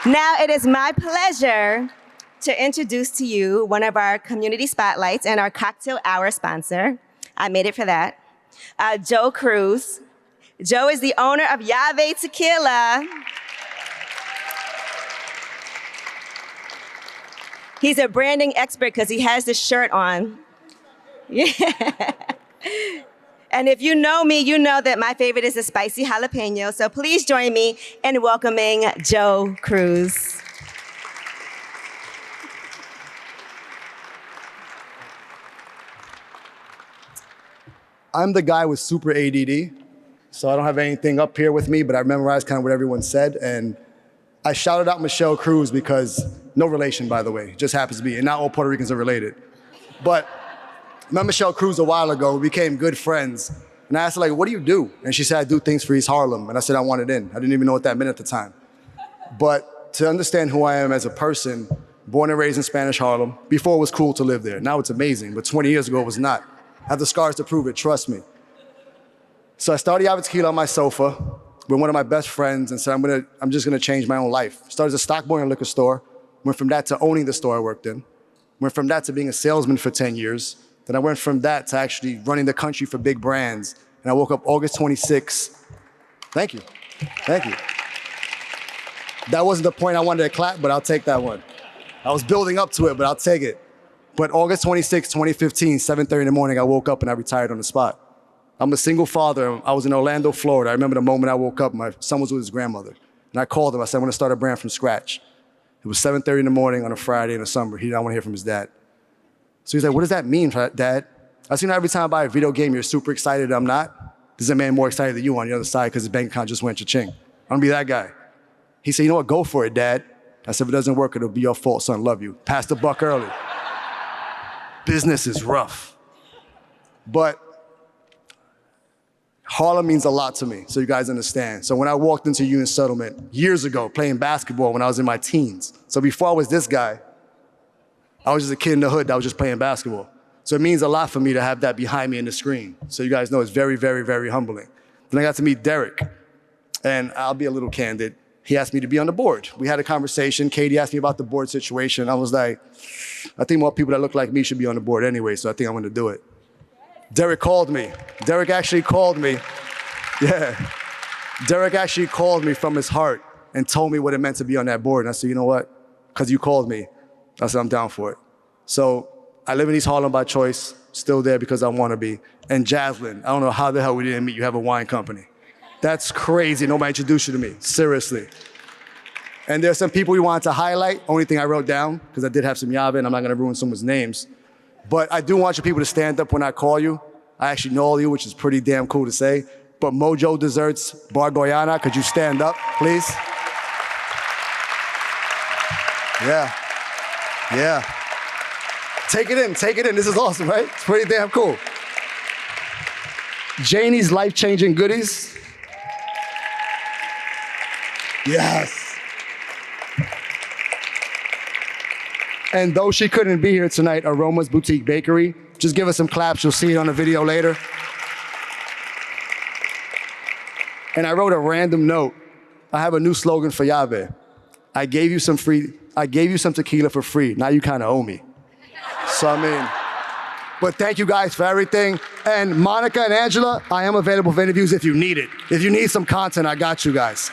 Now it is my pleasure to introduce to you one of our community spotlights and our cocktail hour sponsor. I made it for that. Joe Cruz. Joe is the owner of YaVe Tequila. He's a branding expert because he has this shirt on. Yeah. And if you know me, you know that my favorite is the spicy jalapeno. So please join me in welcoming Joe Cruz. I'm the guy with super ADD, so I don't have anything up here with me, but I memorized kind of what everyone said, and I shouted out Michelle Cruz because, no relation, by the way, just happens to be, and not all Puerto Ricans are related. But I met Michelle Cruz a while ago, we became good friends, and I asked her, like, what do you do? And she said, I do things for East Harlem, and I said I wanted in. I didn't even know what that meant at the time. But to understand who I am as a person, born and raised in Spanish Harlem, before it was cool to live there. Now it's amazing, but 20 years ago it was not. I have the scars to prove it, trust me. So I started YaVe Tequila on my sofa with one of my best friends and said, I'm just gonna change my own life. Started as a stock boy in a liquor store, went from that to owning the store I worked in, went from that to being a salesman for 10 years, then I went from that to actually running the country for big brands. And I woke up August 26th. Thank you, thank you. That wasn't the point I wanted to clap, but I'll take that one. I was building up to it, but I'll take it. But August 26, 2015, 7:30 in the morning, I woke up and I retired on the spot. I'm a single father. I was in Orlando, Florida. I remember the moment I woke up, my son was with his grandmother. And I called him, I said, I'm gonna start a brand from scratch. It was 7:30 in the morning on a Friday in the summer. He didn't want to hear from his dad. So he's like, what does that mean, Dad? I said, every time I buy a video game, you're super excited, I'm not. There's a man more excited than you on the other side because his bank account just went cha-ching. I'm gonna be that guy. He said, you know what, go for it, Dad. I said, if it doesn't work, it'll be your fault, son, love you. Pass the buck early. Business is rough. But Harlem means a lot to me, so you guys understand. So when I walked into Union Settlement years ago, playing basketball when I was in my teens, so before I was this guy, I was just a kid in the hood that was just playing basketball. So it means a lot for me to have that behind me in the screen. So you guys know it's very, very, very humbling. Then I got to meet Derek, and I'll be a little candid. He asked me to be on the board. We had a conversation. Katie asked me about the board situation. I was like, I think more people that look like me should be on the board anyway, so I think I'm gonna do it. Derek called me. Derek actually called me. Yeah. Derek actually called me from his heart and told me what it meant to be on that board. And I said, you know what? Because you called me. I said, I'm down for it. So I live in East Harlem by choice, still there because I want to be. And Jaslyn, I don't know how the hell we didn't meet. You have a wine company. That's crazy. Nobody introduced you to me, seriously. And there's some people we wanted to highlight. Only thing I wrote down, because I did have some YaVe and I'm not going to ruin someone's names. But I do want you people to stand up when I call you. I actually know all of you, which is pretty damn cool to say. But Mojo Desserts, Bar Goyana, could you stand up, please? Yeah. Yeah. Take it in, take it in. This is awesome, right? It's pretty damn cool. Janie's Life-Changing Goodies. Yes. And though she couldn't be here tonight, Aroma's Boutique Bakery. Just give us some claps, you'll see it on the video later. And I wrote a random note. I have a new slogan for YaVe. I gave you some tequila for free. Now you kind of owe me. So I mean, but thank you guys for everything. And Monica and Angela, I am available for interviews if you need it. If you need some content, I got you guys.